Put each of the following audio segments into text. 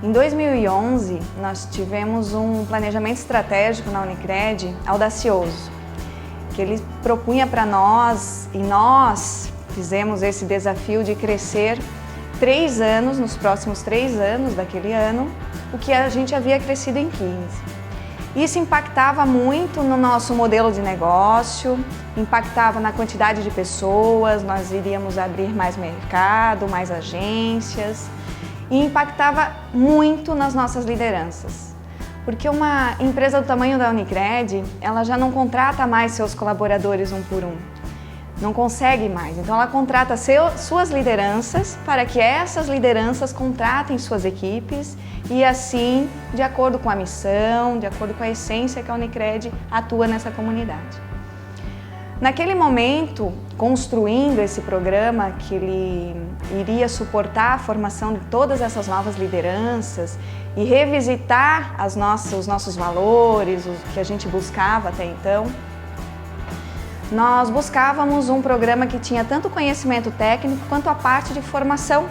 Em 2011, nós tivemos um planejamento estratégico na Unicred audacioso, que ele propunha para nós, e nós fizemos esse desafio de crescer 3 anos, nos próximos 3 anos daquele ano, o que a gente havia crescido em 15. Isso impactava muito no nosso modelo de negócio, impactava na quantidade de pessoas, nós iríamos abrir mais mercado, mais agências, e impactava muito nas nossas lideranças. Porque uma empresa do tamanho da Unicred, ela já não contrata mais seus colaboradores um por um. Não consegue mais. Então ela contrata suas lideranças para que essas lideranças contratem suas equipes e assim, de acordo com a missão, de acordo com a essência que a Unicred atua nessa comunidade. Naquele momento, construindo esse programa que ele iria suportar a formação de todas essas novas lideranças e revisitar os nossos valores, o que a gente buscava até então, nós buscávamos um programa que tinha tanto conhecimento técnico quanto a parte de formação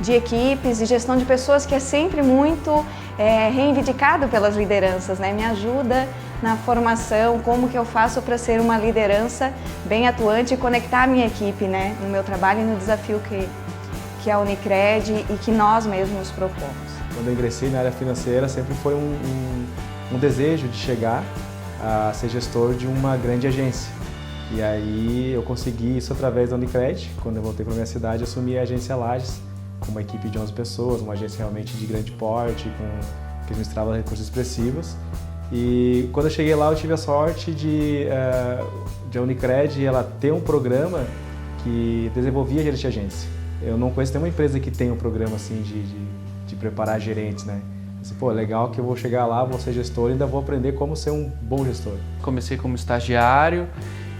de equipes e gestão de pessoas, que é sempre muito reivindicado pelas lideranças, né? Me ajuda na formação, como que eu faço para ser uma liderança bem atuante e conectar a minha equipe, né? No meu trabalho e no desafio que a Unicred e que nós mesmos propomos. Quando eu ingressei na área financeira, sempre foi um desejo de chegar a ser gestor de uma grande agência. E aí eu consegui isso através da Unicred. Quando eu voltei para a minha cidade, assumi a agência Lages, com uma equipe de 11 pessoas, uma agência realmente de grande porte, que administrava recursos expressivos. E quando eu cheguei lá, eu tive a sorte de a Unicred ela ter um programa que desenvolvia gerente de agência. Eu não conheço nenhuma empresa que tenha um programa assim de preparar gerentes, né? Assim, pô, legal que eu vou chegar lá, vou ser gestor e ainda vou aprender como ser um bom gestor. Comecei como estagiário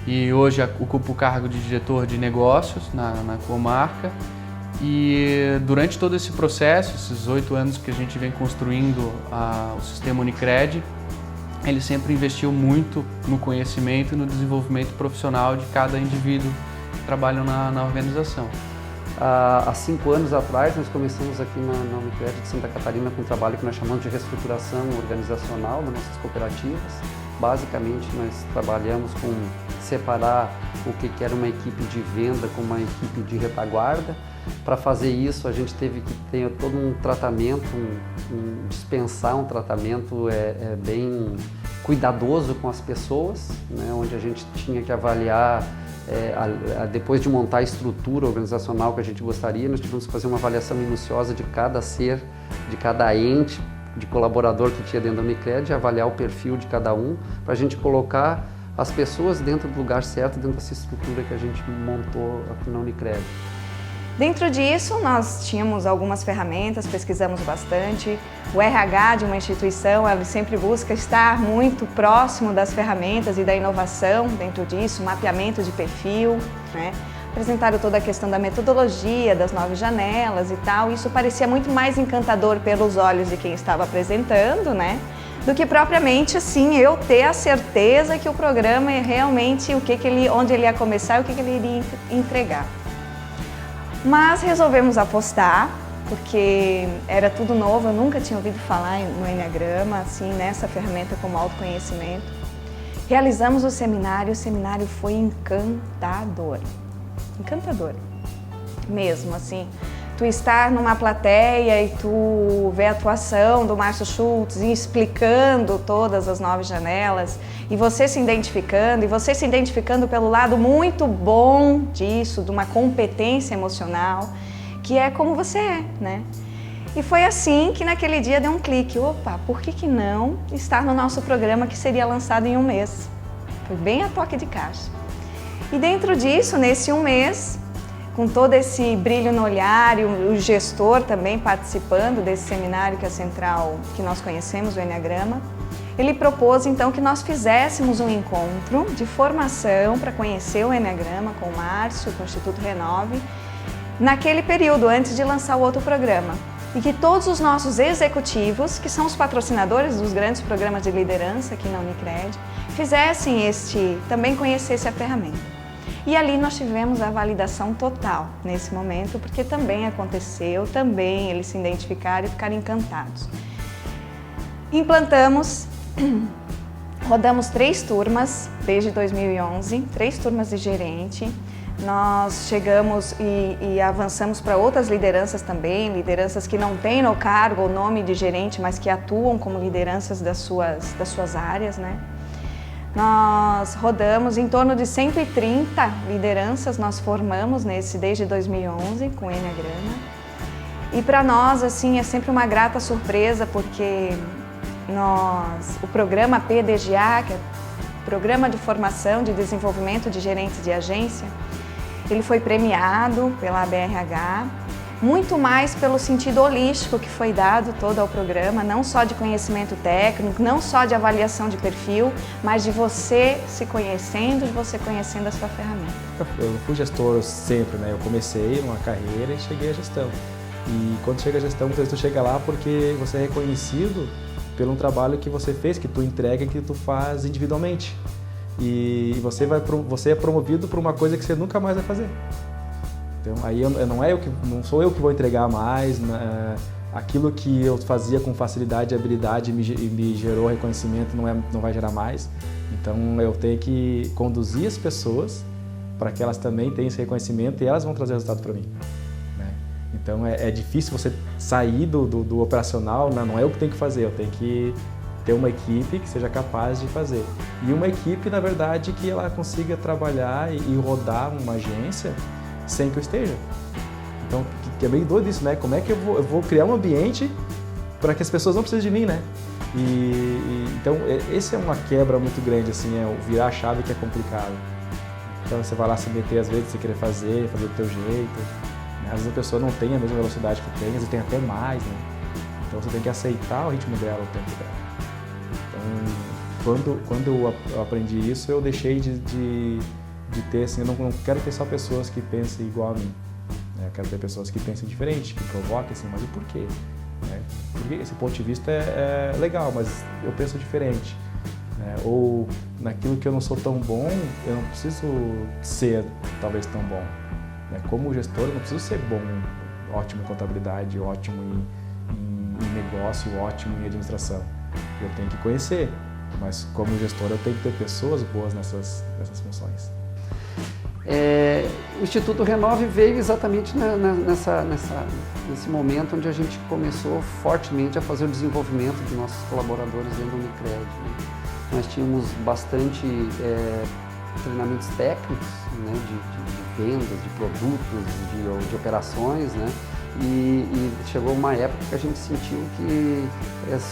e hoje ocupo o cargo de diretor de negócios na comarca. E durante todo esse processo, esses 8 anos que a gente vem construindo o sistema Unicred, ele sempre investiu muito no conhecimento e no desenvolvimento profissional de cada indivíduo que trabalha na organização. Há 5 anos atrás, nós começamos aqui na Unicred de Santa Catarina com um trabalho que nós chamamos de reestruturação organizacional das nossas cooperativas. Basicamente, nós trabalhamos com separar o que era uma equipe de venda com uma equipe de retaguarda. Para fazer isso, a gente teve que ter todo um tratamento, dispensar um tratamento bem cuidadoso com as pessoas, né, onde a gente tinha que avaliar, depois de montar a estrutura organizacional que a gente gostaria, nós tivemos que fazer uma avaliação minuciosa de cada ser, de cada ente, de colaborador que tinha dentro da Unicred, avaliar o perfil de cada um, para a gente colocar as pessoas dentro do lugar certo, dentro dessa estrutura que a gente montou aqui na Unicred. Dentro disso, nós tínhamos algumas ferramentas, pesquisamos bastante. O RH de uma instituição, ele sempre busca estar muito próximo das ferramentas e da inovação dentro disso, mapeamento de perfil, né? Apresentaram toda a questão da metodologia, das 9 janelas e tal. Isso parecia muito mais encantador pelos olhos de quem estava apresentando, né? Do que propriamente, assim, eu ter a certeza que o programa é realmente onde ele ia começar e o que ele iria entregar. Mas resolvemos apostar, porque era tudo novo, eu nunca tinha ouvido falar no Enneagrama, assim, nessa ferramenta como autoconhecimento. Realizamos o seminário foi encantador, encantador mesmo, assim. Tu estar numa plateia e tu ver a atuação do Márcio Schultz explicando todas as 9 janelas e você se identificando pelo lado muito bom disso, de uma competência emocional, que é como você é, né? E foi assim que naquele dia deu um clique, opa, por que não estar no nosso programa que seria lançado em 1 mês? Foi bem a toque de caixa. E dentro disso, nesse 1 mês, com todo esse brilho no olhar e o gestor também participando desse seminário que é central, que nós conhecemos, o Enneagrama, ele propôs então que nós fizéssemos um encontro de formação para conhecer o Enneagrama com o Márcio, com o Instituto Renove, naquele período, antes de lançar o outro programa. E que todos os nossos executivos, que são os patrocinadores dos grandes programas de liderança aqui na Unicred, também conhecessem a ferramenta. E ali nós tivemos a validação total nesse momento, porque também aconteceu, também eles se identificaram e ficaram encantados. Implantamos, rodamos 3 turmas desde 2011, 3 turmas de gerente. Nós chegamos e avançamos para outras lideranças também, lideranças que não têm no cargo o nome de gerente, mas que atuam como lideranças das suas áreas, né? Nós rodamos em torno de 130 lideranças, nós formamos desde 2011 com o Enneagrama. E para nós, assim, é sempre uma grata surpresa, porque o programa PDGA, que é o Programa de Formação de Desenvolvimento de Gerentes de Agência, ele foi premiado pela ABRH, muito mais pelo sentido holístico que foi dado todo ao programa, não só de conhecimento técnico, não só de avaliação de perfil, mas de você se conhecendo, de você conhecendo a sua ferramenta. Eu fui gestor sempre, né? Eu comecei uma carreira e cheguei à gestão. E quando chega a gestão, muitas vezes tu chega lá porque você é reconhecido pelo trabalho que você fez, que tu entrega, que tu faz individualmente. E você é promovido por uma coisa que você nunca mais vai fazer. Então aí não sou eu que vou entregar mais, aquilo que eu fazia com facilidade e habilidade e me gerou reconhecimento não vai gerar mais. Então eu tenho que conduzir as pessoas para que elas também tenham esse reconhecimento e elas vão trazer resultado para mim, né? Então é difícil você sair do operacional, não é eu que tenho que fazer, eu tenho que ter uma equipe que seja capaz de fazer. E uma equipe, na verdade, que ela consiga trabalhar e rodar uma agência sem que eu esteja. Então, que é bem doido isso, né? Como é que eu vou criar um ambiente para que as pessoas não precisem de mim, né? Então, esse é uma quebra muito grande, assim, o virar a chave que é complicado. Então, você vai lá se meter, às vezes, você querer fazer do teu jeito, né? Às vezes a pessoa não tem a mesma velocidade que tem, às vezes tem até mais, né? Então, você tem que aceitar o ritmo dela, o tempo dela. Então, quando eu aprendi isso, eu deixei de ter, assim, eu não quero ter só pessoas que pensem igual a mim, né? Eu quero ter pessoas que pensem diferente, que provoquem, assim, mas o porquê? Né? Porque esse ponto de vista é legal, mas eu penso diferente, né? Ou naquilo que eu não sou tão bom, eu não preciso ser talvez tão bom, né? Como gestor, eu não preciso ser bom, ótimo em contabilidade, ótimo em negócio, ótimo em administração. Eu tenho que conhecer, mas como gestor eu tenho que ter pessoas boas nessas funções. O Instituto Renove veio exatamente nesse momento onde a gente começou fortemente a fazer o desenvolvimento dos nossos colaboradores dentro do Unicred, né? Nós tínhamos bastante treinamentos técnicos, né, de vendas, de produtos, de operações, né? E chegou uma época que a gente sentiu que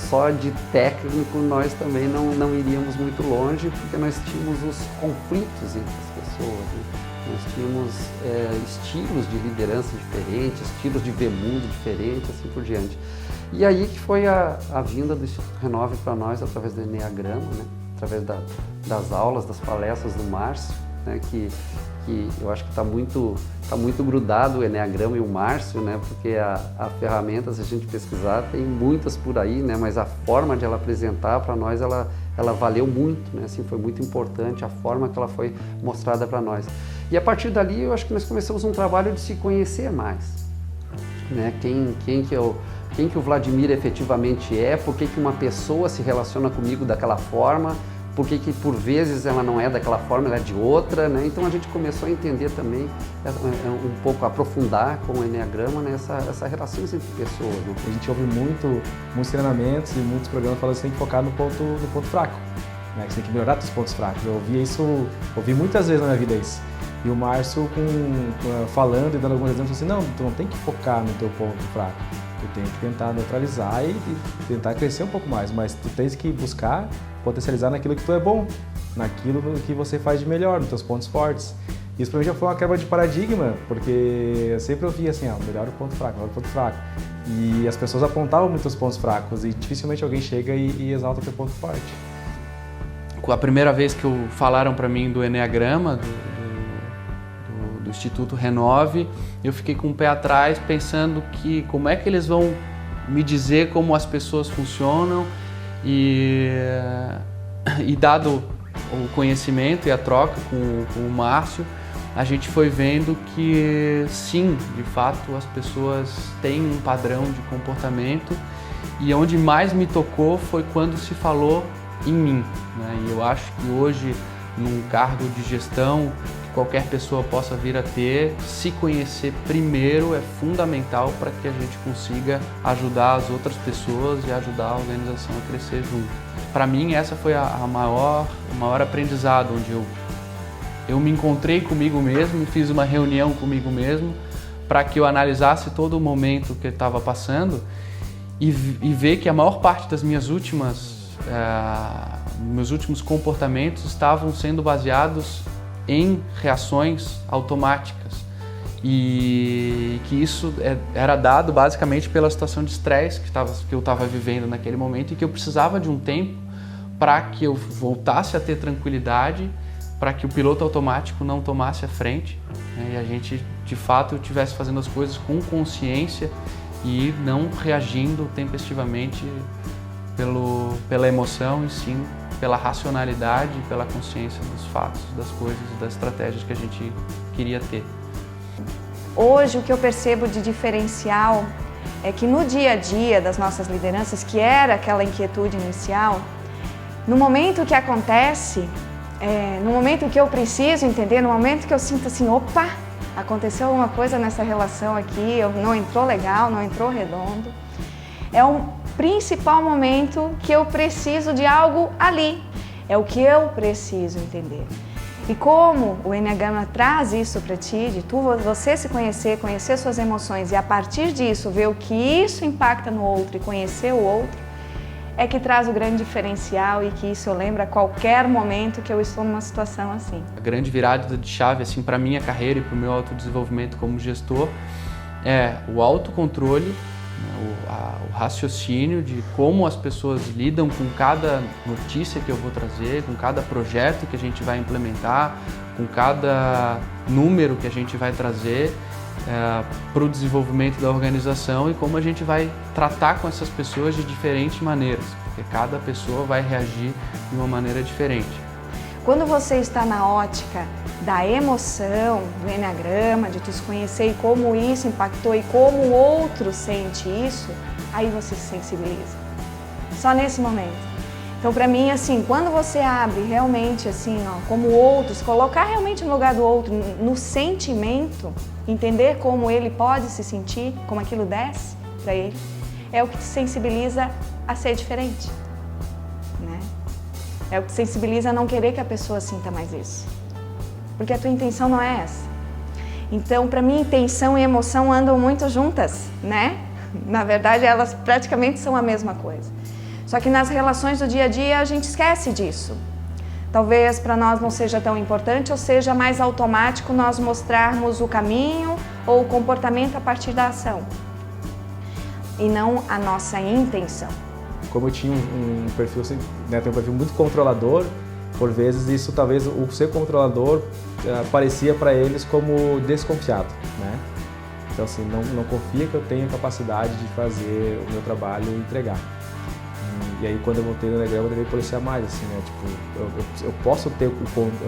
só de técnico nós também não iríamos muito longe, porque nós tínhamos os conflitos entre as pessoas, né? Nós tínhamos estilos de liderança diferentes, estilos de ver mundo diferentes, assim por diante. E aí que foi a vinda do Instituto Renove para nós através do Enneagrama, né? Através das aulas, das palestras do Márcio, né? Que eu acho que está muito grudado o Enneagrama e o Márcio, né? Porque a ferramenta, se a gente pesquisar, tem muitas por aí, né? Mas a forma de ela apresentar para nós, ela valeu muito, né? Assim, foi muito importante a forma que ela foi mostrada para nós. E a partir dali, eu acho que nós começamos um trabalho de se conhecer mais, né? Quem que o Vladimir efetivamente é, por que uma pessoa se relaciona comigo daquela forma, por que por vezes ela não é daquela forma, ela é de outra, né? Então a gente começou a entender também, um pouco, aprofundar com o Enneagrama, né? essa relação entre pessoas, né? A gente ouve muitos treinamentos e muitos programas falando que você tem que focar no ponto fraco, né? Que você tem que melhorar os pontos fracos. Eu ouvi muitas vezes na minha vida isso. E o Márcio falando e dando alguns exemplos assim, não, tu não tem que focar no teu ponto fraco, tu tem que tentar neutralizar e tentar crescer um pouco mais, mas tu tens que buscar potencializar naquilo que tu é bom, naquilo que você faz de melhor, nos teus pontos fortes. Isso para mim já foi uma quebra de paradigma, porque eu sempre ouvia assim, melhor o ponto fraco, melhor o ponto fraco. E as pessoas apontavam muito os pontos fracos e dificilmente alguém chega e exalta o teu ponto forte. Com a primeira vez que falaram para mim do Enneagrama, do Instituto Renove, eu fiquei com o pé atrás pensando que como é que eles vão me dizer como as pessoas funcionam e dado o conhecimento e a troca com o Márcio, a gente foi vendo que sim, de fato as pessoas têm um padrão de comportamento, e onde mais me tocou foi quando se falou em mim, né? E eu acho que hoje, num cargo de gestão que qualquer pessoa possa vir a ter, se conhecer primeiro é fundamental para que a gente consiga ajudar as outras pessoas e ajudar a organização a crescer junto. Para mim, essa foi o maior aprendizado, onde eu me encontrei comigo mesmo, fiz uma reunião comigo mesmo para que eu analisasse todo o momento que eu estava passando e ver que a maior parte das meus últimos comportamentos estavam sendo baseados em reações automáticas e que isso era dado basicamente pela situação de estresse que eu estava vivendo naquele momento, e que eu precisava de um tempo para que eu voltasse a ter tranquilidade, para que o piloto automático não tomasse a frente, né, e a gente de fato estivesse fazendo as coisas com consciência e não reagindo tempestivamente pela emoção, e sim pela racionalidade e pela consciência dos fatos, das coisas e das estratégias que a gente queria ter. Hoje, o que eu percebo de diferencial é que no dia a dia das nossas lideranças, que era aquela inquietude inicial, no momento que acontece, no momento que eu preciso entender, no momento que eu sinto assim, opa, aconteceu alguma coisa nessa relação aqui, não entrou legal, não entrou redondo, é o principal momento que eu preciso de algo ali, é o que eu preciso entender. E como o Enneagrama traz isso para ti, de você se conhecer suas emoções e a partir disso ver o que isso impacta no outro e conhecer o outro, é que traz o grande diferencial, e que isso eu lembro a qualquer momento que eu estou numa situação assim. A grande virada de chave assim, para a minha carreira e para o meu autodesenvolvimento como gestor é o autocontrole, o raciocínio de como as pessoas lidam com cada notícia que eu vou trazer, com cada projeto que a gente vai implementar, com cada número que a gente vai trazer para o desenvolvimento da organização, e como a gente vai tratar com essas pessoas de diferentes maneiras, porque cada pessoa vai reagir de uma maneira diferente. Quando você está na ótica da emoção, do Enneagrama, de tu se conhecer e como isso impactou e como o outro sente isso, aí você se sensibiliza. Só nesse momento. Então, para mim, assim, quando você abre realmente, assim, ó, como o outro, se colocar realmente no lugar do outro, no sentimento, entender como ele pode se sentir, como aquilo desce para ele, é o que te sensibiliza a ser diferente, né? É o que te sensibiliza a não querer que a pessoa sinta mais isso. Porque a tua intenção não é essa. Então, para mim, intenção e emoção andam muito juntas, né? Na verdade, elas praticamente são a mesma coisa. Só que nas relações do dia a dia a gente esquece disso. Talvez para nós não seja tão importante, ou seja mais automático nós mostrarmos o caminho ou o comportamento a partir da ação. E não a nossa intenção. Como eu tinha um perfil, assim, né, tenho um perfil muito controlador, por vezes isso talvez o ser controlador parecia para eles como desconfiado, né? Então assim, não confia que eu tenho a capacidade de fazer o meu trabalho e entregar. E aí quando eu voltei no Enneagrama eu devia policiar mais, assim, né? Tipo, eu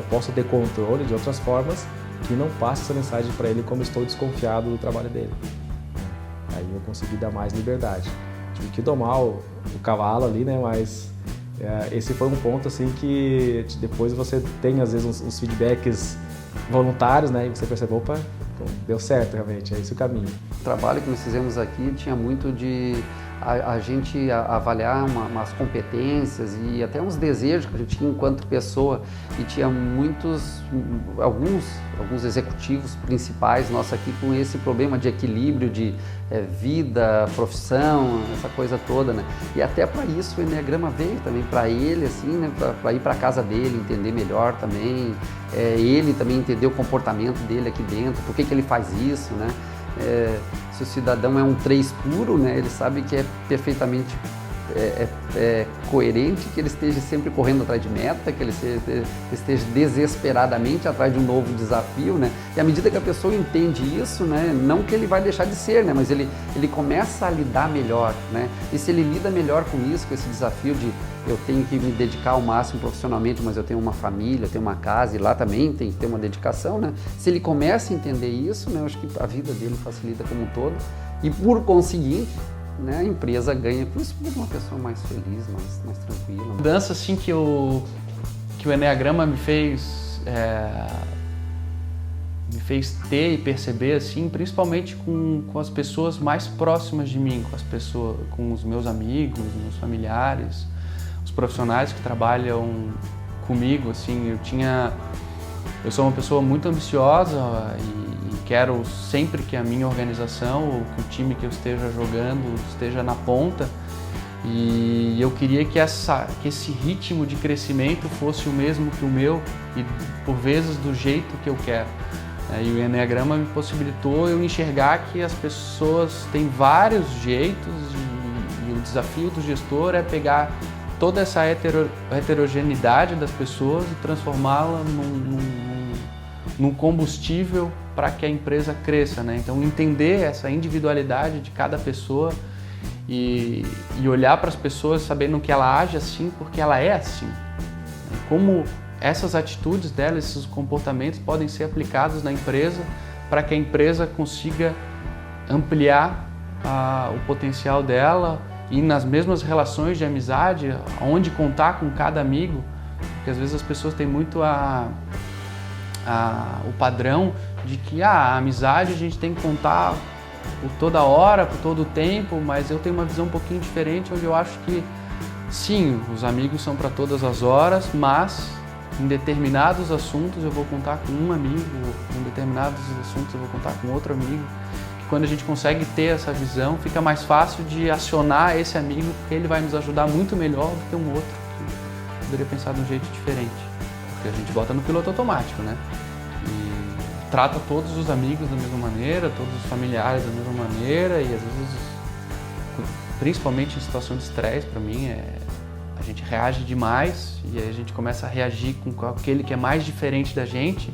posso ter controle de outras formas que não passe essa mensagem para ele como estou desconfiado do trabalho dele. Aí eu consegui dar mais liberdade. Tive que domar o cavalo ali, né? Mas esse foi um ponto assim que depois você tem às vezes uns feedbacks voluntários, né? E você percebe, opa, deu certo realmente, é esse o caminho. O trabalho que nós fizemos aqui tinha muito de a gente avaliar umas competências e até uns desejos que a gente tinha enquanto pessoa, e tinha alguns executivos principais nossos aqui com esse problema de equilíbrio de vida, profissão, essa coisa toda, né? E até para isso o Enneagrama veio também para ele, assim, né? Para ir para casa dele, entender melhor também, ele também entender o comportamento dele aqui dentro, por que ele faz isso, né? Se o cidadão é um 3 puro, né, ele sabe que é perfeitamente é coerente, que ele esteja sempre correndo atrás de meta, que ele esteja desesperadamente atrás de um novo desafio, né? E à medida que a pessoa entende isso, né, não que ele vai deixar de ser, né, mas ele começa a lidar melhor, né? E se ele lida melhor com isso, com esse desafio de eu tenho que me dedicar ao máximo profissionalmente, mas eu tenho uma família, eu tenho uma casa e lá também tem que ter uma dedicação, né? Se ele começa a entender isso, né, eu acho que a vida dele facilita como um todo e por conseguinte, né, a empresa ganha com isso, porque é uma pessoa mais feliz, mais tranquila. A mudança assim que o Enneagrama me fez ter e perceber, assim, principalmente com as pessoas mais próximas de mim, com os meus amigos, meus familiares, os profissionais que trabalham comigo, assim, eu sou uma pessoa muito ambiciosa e quero sempre que a minha organização, ou que o time que eu esteja jogando esteja na ponta, e eu queria que esse ritmo de crescimento fosse o mesmo que o meu e por vezes do jeito que eu quero. E o Enneagrama me possibilitou eu enxergar que as pessoas têm vários jeitos e o desafio do gestor é pegar toda essa heterogeneidade das pessoas e transformá-la num combustível para que a empresa cresça, né? Então entender essa individualidade de cada pessoa e olhar para as pessoas sabendo que ela age assim porque ela é assim. Como essas atitudes dela, esses comportamentos podem ser aplicados na empresa para que a empresa consiga ampliar o potencial dela e nas mesmas relações de amizade, onde contar com cada amigo, porque às vezes as pessoas têm muito o padrão de que a amizade a gente tem que contar por toda hora, por todo o tempo, mas eu tenho uma visão um pouquinho diferente, onde eu acho que sim, os amigos são para todas as horas, mas em determinados assuntos eu vou contar com um amigo, em determinados assuntos eu vou contar com outro amigo. Quando a gente consegue ter essa visão, fica mais fácil de acionar esse amigo, porque ele vai nos ajudar muito melhor do que um outro que poderia pensar de um jeito diferente. Porque a gente bota no piloto automático, né? E trata todos os amigos da mesma maneira, todos os familiares da mesma maneira, e às vezes, principalmente em situação de estresse, para mim, a gente reage demais e aí a gente começa a reagir com aquele que é mais diferente da gente,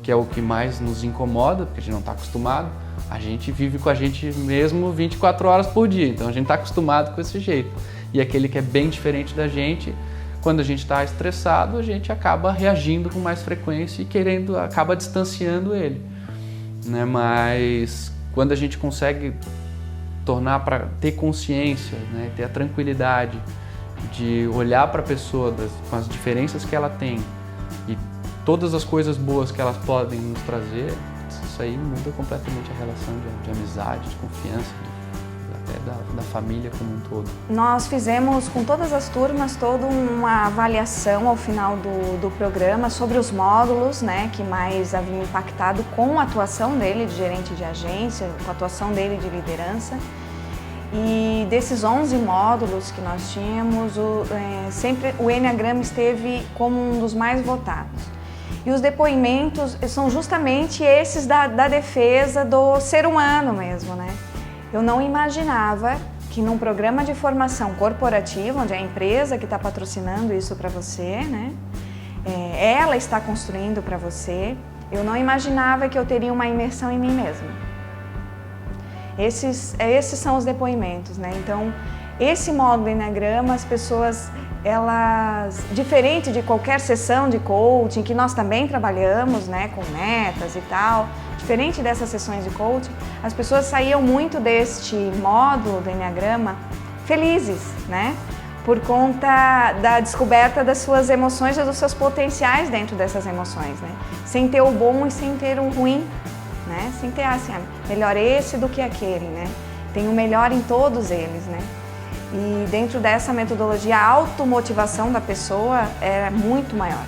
que é o que mais nos incomoda, porque a gente não está acostumado. A gente vive com a gente mesmo 24 horas por dia, então a gente está acostumado com esse jeito. E aquele que é bem diferente da gente, quando a gente está estressado, a gente acaba reagindo com mais frequência e acaba distanciando ele, né? Mas quando a gente consegue tornar para ter consciência, né? Ter a tranquilidade de olhar para a pessoa com as diferenças que ela tem e todas as coisas boas que elas podem nos trazer, isso aí muda completamente a relação de amizade, de confiança, até da família como um todo. Nós fizemos com todas as turmas toda uma avaliação ao final do programa sobre os módulos, né, que mais haviam impactado com a atuação dele de gerente de agência, com a atuação dele de liderança. E desses 11 módulos que nós tínhamos, sempre o Enneagrama esteve como um dos mais votados. E os depoimentos são justamente esses da defesa do ser humano mesmo, né? Eu não imaginava que num programa de formação corporativa, onde é a empresa que está patrocinando isso para você, né? Ela está construindo para você, eu não imaginava que eu teria uma imersão em mim mesma. Esses são os depoimentos, né? Então, esse módulo Enneagrama, as pessoas, elas, diferente de qualquer sessão de coaching, que nós também trabalhamos, né, com metas e tal, diferente dessas sessões de coaching, as pessoas saíam muito deste módulo do Enneagrama felizes, né? Por conta da descoberta das suas emoções e dos seus potenciais dentro dessas emoções, né? Sem ter o bom e sem ter o ruim, né? Sem ter assim, melhor esse do que aquele, né? Tem o melhor em todos eles, né? E dentro dessa metodologia, a automotivação da pessoa é muito maior.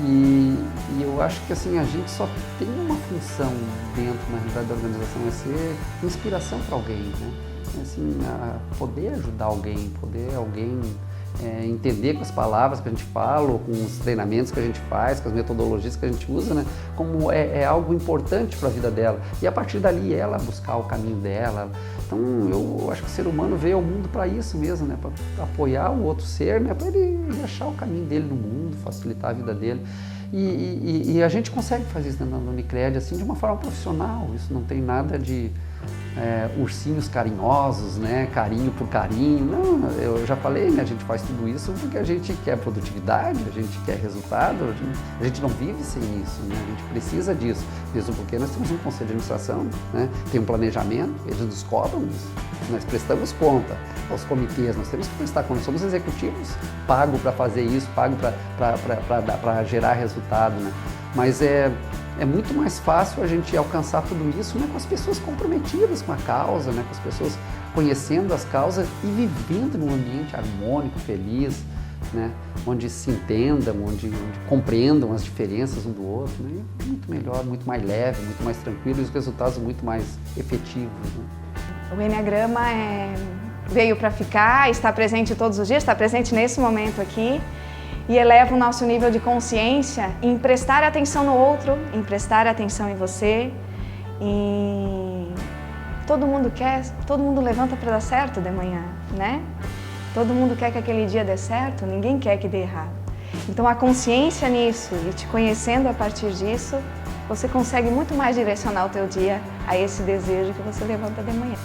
E eu acho que assim, a gente só tem uma função dentro, na realidade, da organização, é ser inspiração para alguém, né? Assim, poder ajudar alguém, poder alguém entender com as palavras que a gente fala, ou com os treinamentos que a gente faz, com as metodologias que a gente usa, né, como é algo importante para a vida dela. E a partir dali ela buscar o caminho dela. Então eu acho que o ser humano veio ao mundo para isso mesmo, né, para apoiar o outro ser, né, para ele achar o caminho dele no mundo, facilitar a vida dele. E a gente consegue fazer isso na Unicred assim, de uma forma profissional. Isso não tem nada de ursinhos carinhosos, né? Carinho por carinho. Não, eu já falei, né? A gente faz tudo isso porque a gente quer produtividade, a gente quer resultado, a gente não vive sem isso, né? A gente precisa disso, mesmo porque nós temos um conselho de administração, né? Tem um planejamento, eles nos cobram isso, nós prestamos conta aos comitês, nós temos que prestar conta, somos executivos, pago para fazer isso, pago para gerar resultado, né? Mas é muito mais fácil a gente alcançar tudo isso, né, com as pessoas comprometidas com a causa, né, com as pessoas conhecendo as causas e vivendo num ambiente harmônico, feliz, né, onde se entendam, onde compreendam as diferenças um do outro. Né, muito melhor, muito mais leve, muito mais tranquilo e os resultados muito mais efetivos. Né. O Enneagrama veio para ficar, está presente todos os dias, está presente nesse momento aqui. E eleva o nosso nível de consciência em prestar atenção no outro, em prestar atenção em você. E todo mundo levanta para dar certo de manhã, né? Todo mundo quer que aquele dia dê certo, ninguém quer que dê errado. Então a consciência nisso e te conhecendo a partir disso, você consegue muito mais direcionar o teu dia a esse desejo que você levanta de manhã.